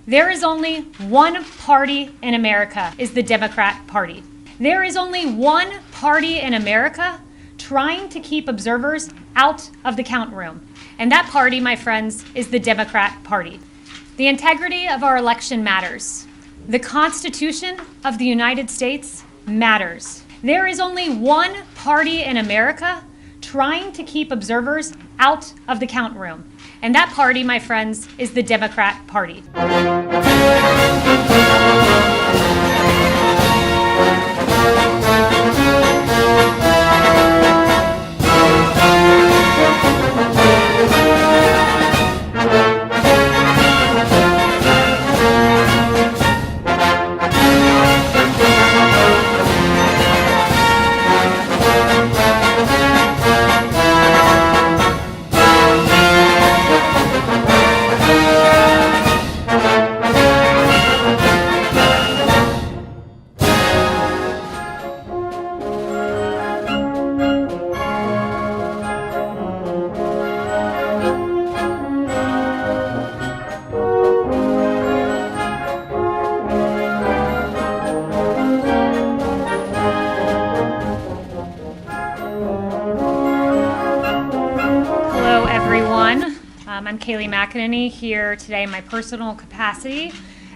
There is only one party in America, is the Democrat Party. There is only one party in America trying to keep observers out of the count room. And that party, my friends, is the Democrat Party. The integrity of our election matters. The Constitution of the United States matters. There is only one party in America trying to keep observers out of the count room. And that party, my friends, is the Democrat Party. I'm Kayleigh McEnany here today in my personal capacity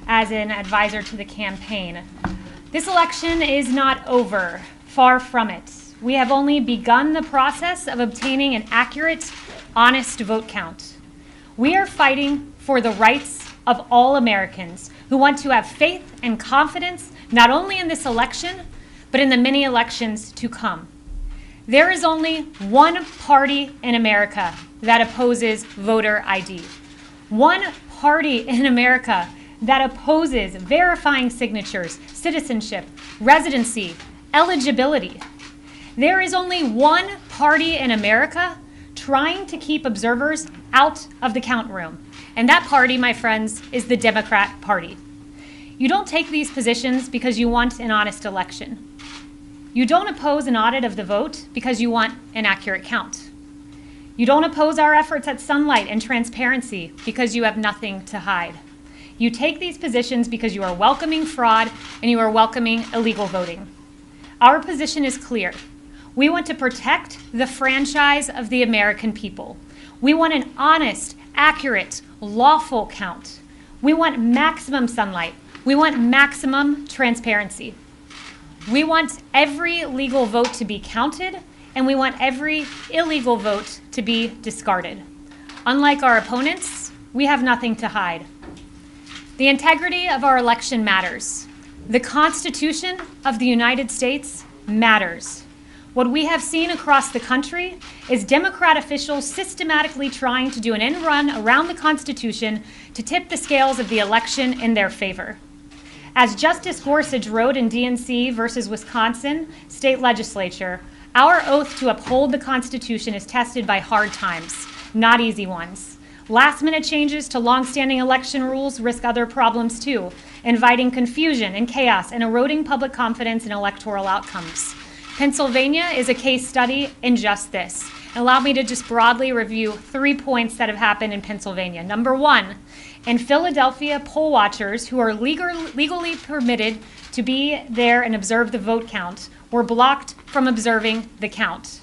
as an advisor to the campaign. This election is not over, far from it. We have only begun the process of obtaining an accurate, honest vote count. We are fighting for the rights of all Americans who want to have faith and confidence not only in this election, but in the many elections to come. There is only one party in America that opposes voter ID. One party in America that opposes verifying signatures, citizenship, residency, eligibility. There is only one party in America trying to keep observers out of the count room. And that party, my friends, is the Democrat Party. You don't take these positions because you want an honest election. You don't oppose an audit of the vote because you want an accurate count. You don't oppose our efforts at sunlight and transparency because you have nothing to hide. You take these positions because you are welcoming fraud and you are welcoming illegal voting. Our position is clear. We want to protect the franchise of the American people. We want an honest, accurate, lawful count. We want maximum sunlight. We want maximum transparency. We want every legal vote to be counted, and we want every illegal vote to be discarded. Unlike our opponents, we have nothing to hide. The integrity of our election matters. The Constitution of the United States matters. What we have seen across the country is Democrat officials systematically trying to do an end run around the Constitution to tip the scales of the election in their favor. As Justice Gorsuch wrote in DNC versus Wisconsin state legislature, our oath to uphold the Constitution is tested by hard times, not easy ones. Last-minute changes to long-standing election rules risk other problems too, inviting confusion and chaos and eroding public confidence in electoral outcomes. Pennsylvania is a case study in just this. Allow me to just broadly review 3 points that have happened in Pennsylvania. Number one, in Philadelphia, poll watchers who are legally permitted to be there and observe the vote count were blocked from observing the count.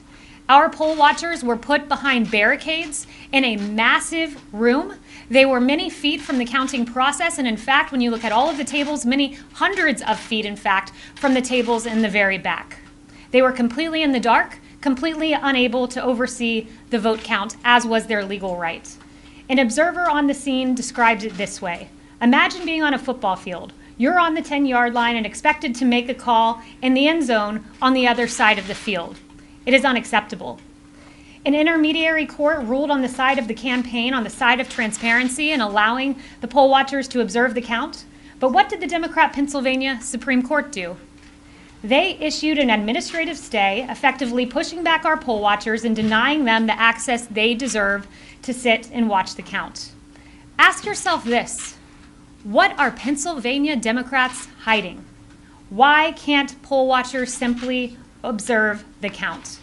Our poll watchers were put behind barricades in a massive room. They were many feet from the counting process, and in fact, when you look at all of the tables, many hundreds of feet, in fact, from the tables in the very back. They were completely in the dark, completely unable to oversee the vote count, as was their legal right. An observer on the scene described it this way. Imagine being on a football field. You're on the 10-yard line and expected to make a call in the end zone on the other side of the field. It is unacceptable. An intermediary court ruled on the side of the campaign, on the side of transparency and allowing the poll watchers to observe the count. But what did the Democrat Pennsylvania Supreme Court do? They issued an administrative stay, effectively pushing back our poll watchers and denying them the access they deserve to sit and watch the count. Ask yourself this: what are Pennsylvania Democrats hiding? Why can't poll watchers simply observe the count?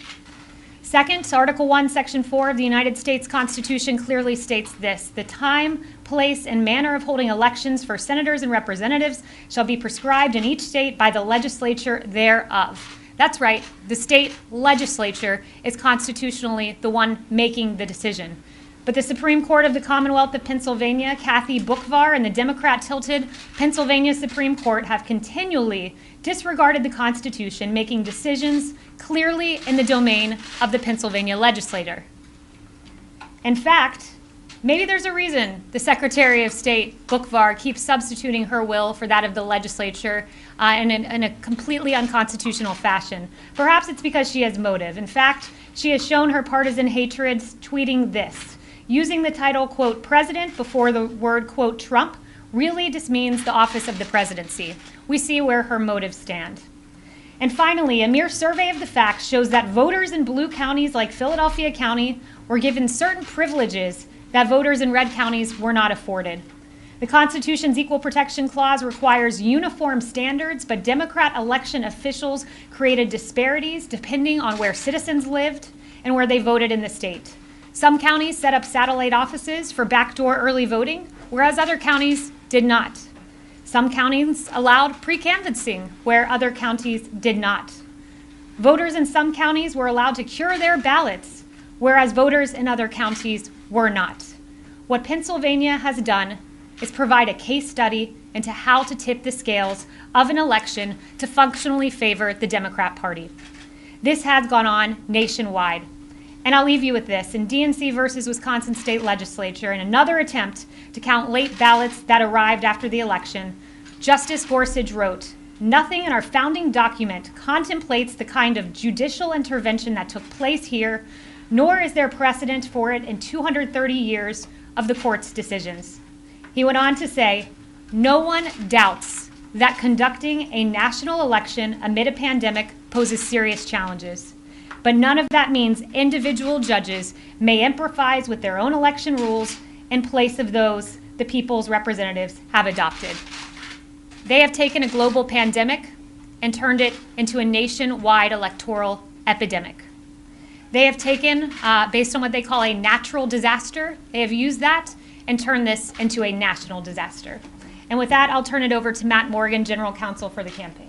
Second, Article 1, Section 4 of the United States Constitution clearly states this: the time place, and manner of holding elections for senators and representatives shall be prescribed in each state by the legislature thereof. That's right, the state legislature is constitutionally the one making the decision. But the Supreme Court of the Commonwealth of Pennsylvania, Kathy Boockvar, and the Democrat-tilted Pennsylvania Supreme Court have continually disregarded the Constitution, making decisions clearly in the domain of the Pennsylvania legislator. In fact, maybe there's a reason the Secretary of State, Boockvar, keeps substituting her will for that of the legislature in a completely unconstitutional fashion. Perhaps it's because she has motive. In fact, she has shown her partisan hatred tweeting this. Using the title, quote, president before the word, quote, Trump, really just means the office of the presidency. We see where her motives stand. And finally, a mere survey of the facts shows that voters in blue counties like Philadelphia County were given certain privileges that voters in red counties were not afforded. The Constitution's Equal Protection Clause requires uniform standards, but Democrat election officials created disparities depending on where citizens lived and where they voted in the state. Some counties set up satellite offices for backdoor early voting, whereas other counties did not. Some counties allowed pre-canvassing, where other counties did not. Voters in some counties were allowed to cure their ballots, whereas voters in other counties were not. What Pennsylvania has done is provide a case study into how to tip the scales of an election to functionally favor the Democrat Party. This has gone on nationwide. And I'll leave you with this. In DNC versus Wisconsin State Legislature, in another attempt to count late ballots that arrived after the election, Justice Gorsuch wrote, "Nothing in our founding document contemplates the kind of judicial intervention that took place here, nor is there precedent for it in 230 years of the court's decisions." He went on to say, "No one doubts that conducting a national election amid a pandemic poses serious challenges. But none of that means individual judges may improvise with their own election rules in place of those the people's representatives have adopted." They have taken a global pandemic and turned it into a nationwide electoral epidemic. They have taken, based on what they call a natural disaster, they have used that and turned this into a national disaster. And with that, I'll turn it over to Matt Morgan, General Counsel for the campaign.